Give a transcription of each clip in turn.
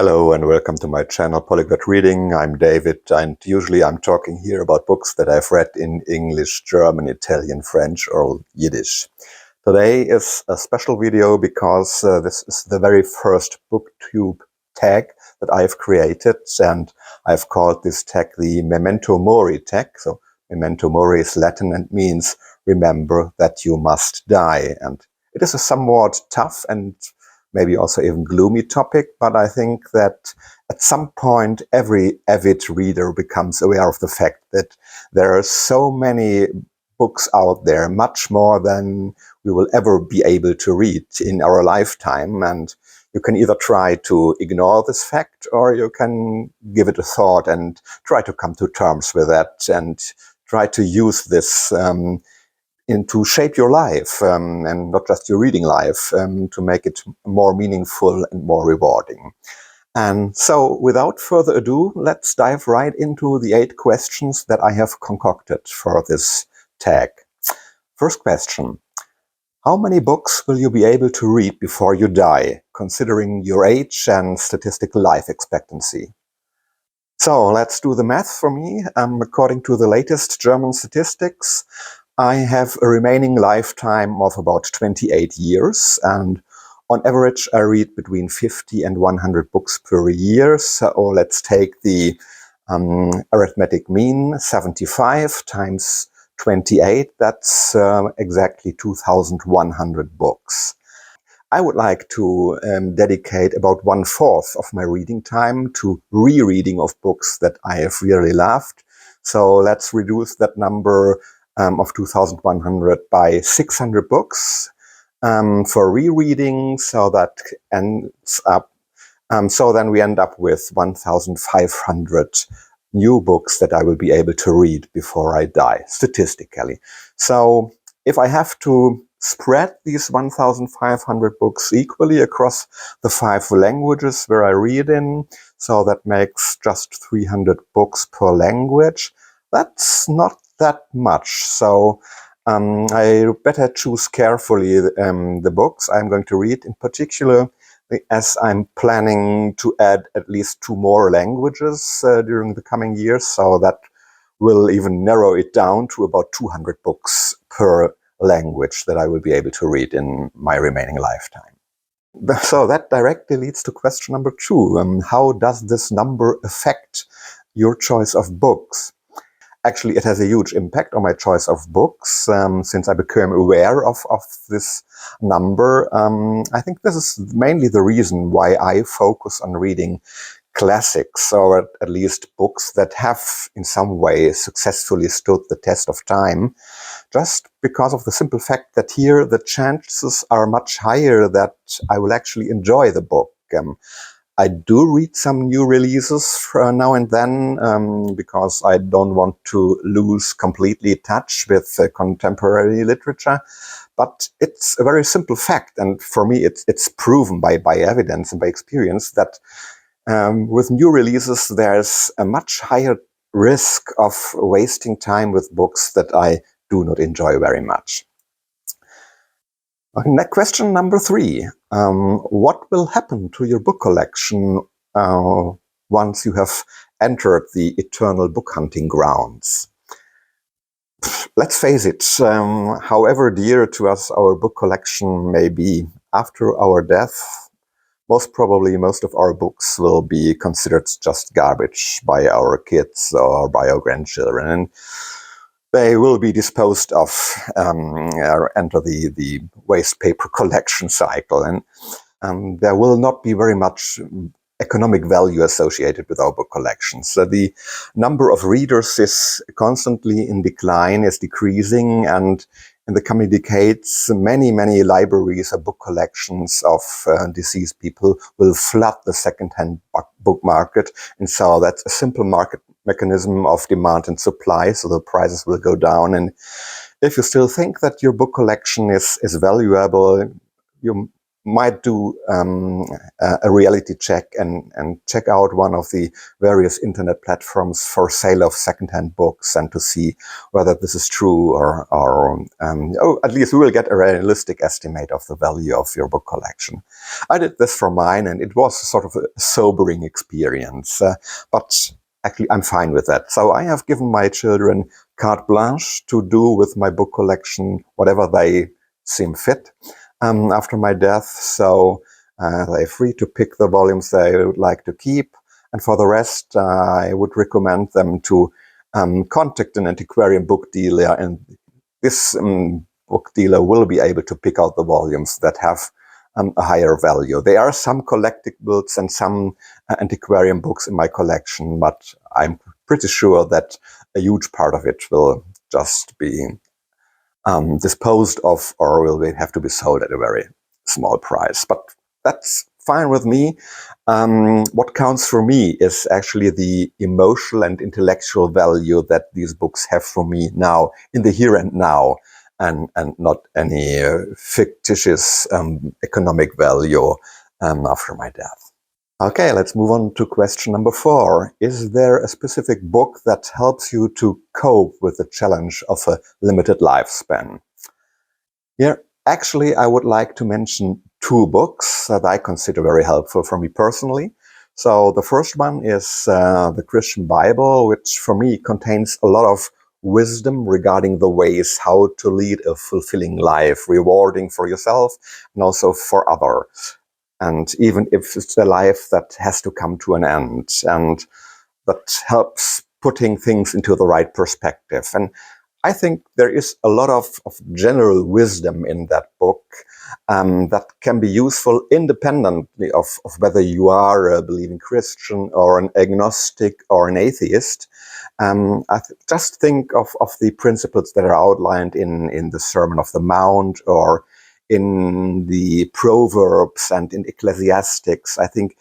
Hello and welcome to my channel Polyglot Reading. I'm David and usually I'm talking here about books that I've read in English, German, Italian, French or Yiddish. Today is a special video because this is the very first booktube tag that I've created, and I've called this tag the memento mori tag. So memento mori is Latin and means remember that you must die. And it is a somewhat tough and maybe also even gloomy topic, but I think that at some point every avid reader becomes aware of the fact that there are so many books out there, much more than we will ever be able to read in our lifetime. And you can either try to ignore this fact or you can give it a thought and try to come to terms with that and try to use this to shape your life and not just your reading life, to make it more meaningful and more rewarding. And so without further ado, let's dive right into the 8 questions that I have concocted for this tag. First question: how many books will you be able to read before you die, considering your age and statistical life expectancy? So let's do the math for me. According to the latest German statistics, I have a remaining lifetime of about 28 years, and on average I read between 50 and 100 books per year. So let's take the arithmetic mean, 75 times 28, that's exactly 2,100 books. I would like to dedicate about 1/4 of my reading time to rereading of books that I have really loved. So let's reduce that number of 2,100 by 600 books for rereading, so that ends up, so then we end up with 1,500 new books that I will be able to read before I die, statistically. So if I have to spread these 1,500 books equally across the 5 languages where I read in, so that makes just 300 books per language. That's not that much, so I better choose carefully the books I'm going to read, in particular as I'm planning to add at least 2 more languages during the coming years, so that will even narrow it down to about 200 books per language that I will be able to read in my remaining lifetime. So that directly leads to question number 2. How does this number affect your choice of books? Actually, it has a huge impact on my choice of books, since I became aware of this number. I think this is mainly the reason why I focus on reading classics, or at least books that have in some way successfully stood the test of time, just because of the simple fact that here the chances are much higher that I will actually enjoy the book. I do read some new releases now and then, because I don't want to lose completely touch with contemporary literature. But it's a very simple fact, and for me it's proven by evidence and by experience that with new releases there's a much higher risk of wasting time with books that I do not enjoy very much. Next question number 3. What will happen to your book collection once you have entered the eternal book hunting grounds? Let's face it, however dear to us our book collection may be, after our death, most probably most of our books will be considered just garbage by our kids or by our grandchildren. They will be disposed of, enter the waste paper collection cycle, and there will not be very much economic value associated with our book collections. So the number of readers is constantly in decline, is decreasing, and in the coming decades, many libraries or book collections of deceased people will flood the second-hand book market. And so that's a simple market mechanism of demand and supply, so the prices will go down. And if you still think that your book collection is valuable, you might do a reality check and check out one of the various internet platforms for sale of secondhand books, and to see whether this is true, or at least we will get a realistic estimate of the value of your book collection. I did this for mine, and it was sort of a sobering experience, but actually I'm fine with that. So I have given my children carte blanche to do with my book collection whatever they seem fit after my death. So they're free to pick the volumes they would like to keep. And for the rest, I would recommend them to contact an antiquarian book dealer, and this book dealer will be able to pick out the volumes that have a higher value. There are some collectibles and some antiquarian books in my collection, but I'm pretty sure that a huge part of it will just be disposed of, or will have to be sold at a very small price. But that's fine with me. What counts for me is actually the emotional and intellectual value that these books have for me now, in the here and now, and not any fictitious economic value after my death. Okay, let's move on to question number 4. Is there a specific book that helps you to cope with the challenge of a limited lifespan? Here, actually, I would like to mention 2 books that I consider very helpful for me personally. So the first one is the Christian Bible, which for me contains a lot of wisdom regarding the ways how to lead a fulfilling life, rewarding for yourself and also for others. And even if it's a life that has to come to an end, and that helps putting things into the right perspective. And I think there is a lot of general wisdom in that book that can be useful independently of whether you are a believing Christian or an agnostic or an atheist. Just think of the principles that are outlined in the Sermon of the Mount, or in the Proverbs and in Ecclesiastics. I think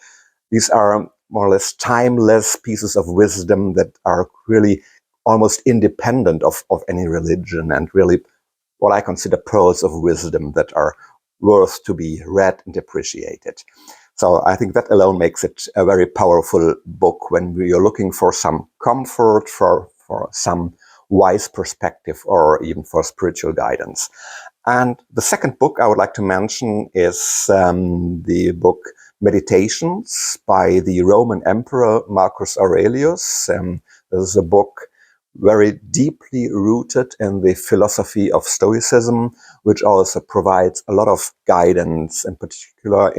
these are more or less timeless pieces of wisdom that are really almost independent of any religion, and really what I consider pearls of wisdom that are worth to be read and appreciated. So I think that alone makes it a very powerful book when you're looking for some comfort, for some wise perspective, or even for spiritual guidance. And the second book I would like to mention is the book Meditations by the Roman Emperor Marcus Aurelius. This is a book very deeply rooted in the philosophy of Stoicism, which also provides a lot of guidance, in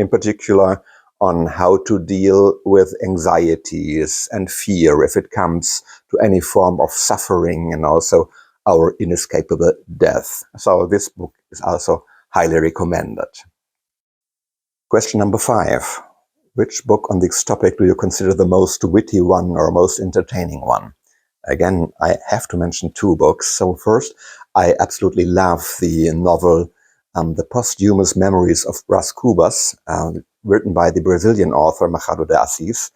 particular on how to deal with anxieties and fear if it comes to any form of suffering, and also our inescapable death. So this book is also highly recommended. Question number 5. Which book on this topic do you consider the most witty one or most entertaining one? Again, I have to mention 2 books. So first, I absolutely love the novel The Posthumous Memories of Brás Cubas, written by the Brazilian author Machado de Assis.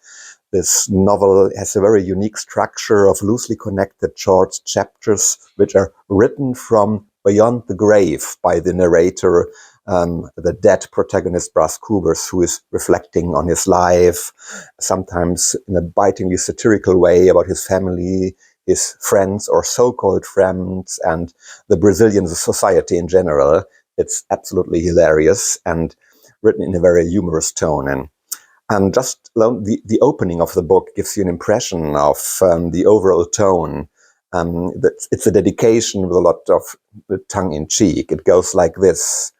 This novel has a very unique structure of loosely connected short chapters, which are written from beyond the grave by the narrator, the dead protagonist Brás Cubas, who is reflecting on his life, sometimes in a bitingly satirical way, about his family, his friends or so-called friends, and the Brazilian society in general. It's absolutely hilarious and written in a very humorous tone. And just the opening of the book gives you an impression of the overall tone. It's a dedication with a lot of tongue-in-cheek. It goes like this: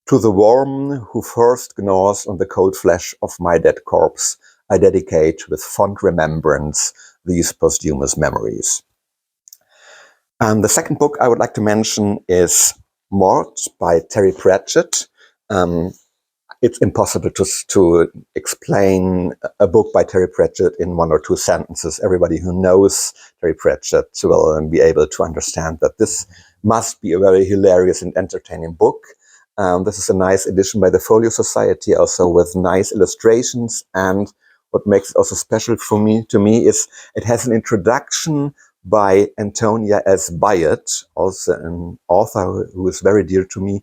"To the worm who first gnaws on the cold flesh of my dead corpse, I dedicate with fond remembrance these posthumous memories." And the second book I would like to mention is Mort by Terry Pratchett. It's impossible to explain a book by Terry Pratchett in 1 or 2 sentences. Everybody who knows Terry Pratchett will be able to understand that this must be a very hilarious and entertaining book. This is a nice edition by the Folio Society, also with nice illustrations. And what makes it also special to me is it has an introduction by Antonia S. Byatt, also an author who is very dear to me,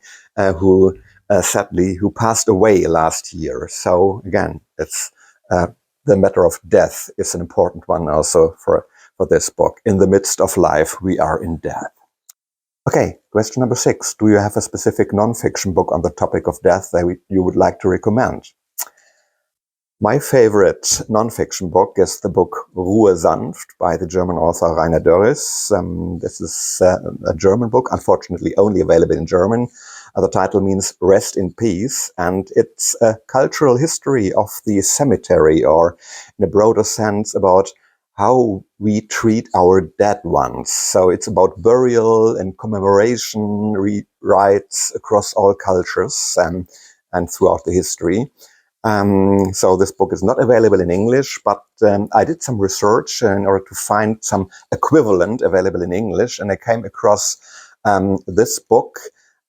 who sadly, who passed away last year. So again, it's the matter of death is an important one also for this book. In the midst of life, we are in death. Okay, question number 6. Do you have a specific non-fiction book on the topic of death that you would like to recommend? My favorite non-fiction book is the book Ruhe sanft by the German author Rainer Dörries. This is a German book, unfortunately only available in German. The title means Rest in Peace, and it's a cultural history of the cemetery, or in a broader sense about how we treat our dead ones. So it's about burial and commemoration rites across all cultures and throughout the history. So this book is not available in English, but I did some research in order to find some equivalent available in English, and I came across this book,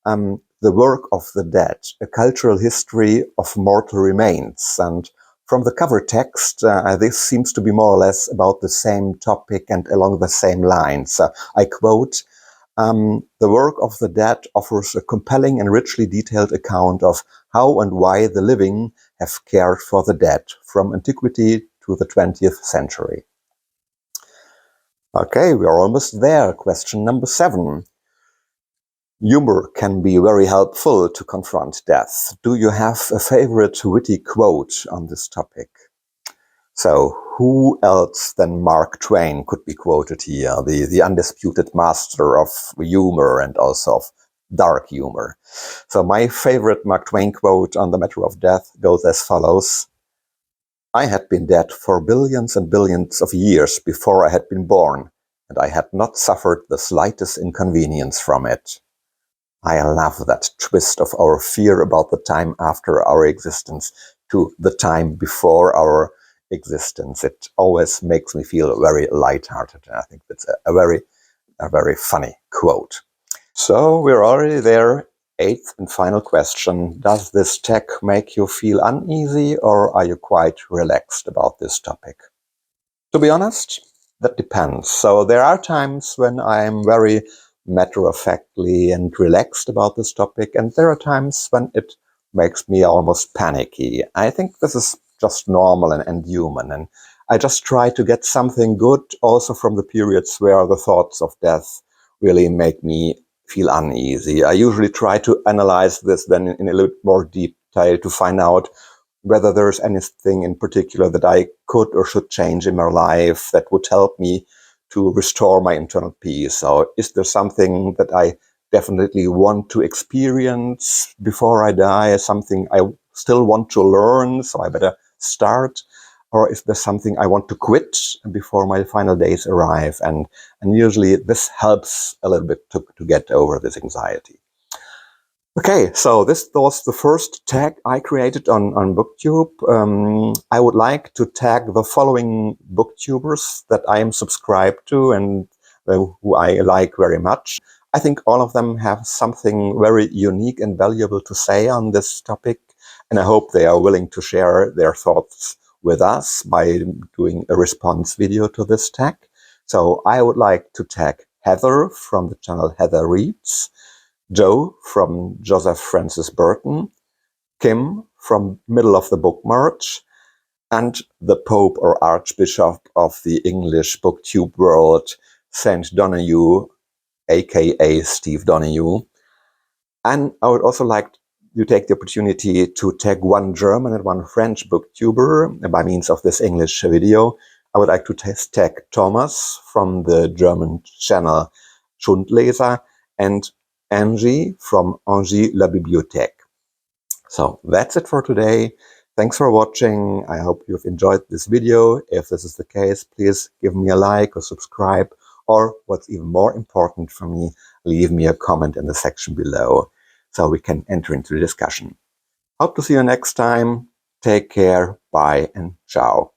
The Work of the Dead, A Cultural History of Mortal Remains. And from the cover text, this seems to be more or less about the same topic and along the same lines. I quote, the work of the dead offers a compelling and richly detailed account of how and why the living have cared for the dead from antiquity to the 20th century. Okay, we are almost there. Question number 7. Humor can be very helpful to confront death. Do you have a favorite witty quote on this topic? So, who else than Mark Twain could be quoted here, the undisputed master of humor and also of dark humor? So my favorite Mark Twain quote on the matter of death goes as follows. I had been dead for billions and billions of years before I had been born, and I had not suffered the slightest inconvenience from it. I love that twist of our fear about the time after our existence to the time before our existence. It always makes me feel very lighthearted. I think that's a very funny quote. So we're already there. 8th and final question. Does this tag make you feel uneasy, or are you quite relaxed about this topic? To be honest, that depends. So there are times when I'm very matter-of-factly and relaxed about this topic, and there are times when it makes me almost panicky. I think this is just normal and human, and I just try to get something good also from the periods where the thoughts of death really make me feel uneasy. I usually try to analyze this then in a little more detail to find out whether there's anything in particular that I could or should change in my life that would help me to restore my internal peace. So is there something that I definitely want to experience before I die, something I still want to learn, so I better start? Or is there something I want to quit before my final days arrive? And usually this helps a little bit to get over this anxiety. Okay, so this was the first tag I created on BookTube. I would like to tag the following booktubers that I am subscribed to and who I like very much. I think all of them have something very unique and valuable to say on this topic, and I hope they are willing to share their thoughts with us by doing a response video to this tag. So I would like to tag Heather from the channel Heather Reads, Joe from Joseph Francis Burton, Kim from Middle of the Book March, and the Pope or Archbishop of the English booktube world, St. Donahue, aka Steve Donahue. And I would also like to take the opportunity to tag one German and one French booktuber by means of this English video. I would like to tag Thomas from the German channel Schundleser and Angie from Angie, la-bibliotheque. So that's it for today. Thanks for watching. I hope you've enjoyed this video. If this is the case, please give me a like or subscribe, or what's even more important for me, leave me a comment in the section below so we can enter into the discussion. Hope to see you next time. Take care. Bye and ciao.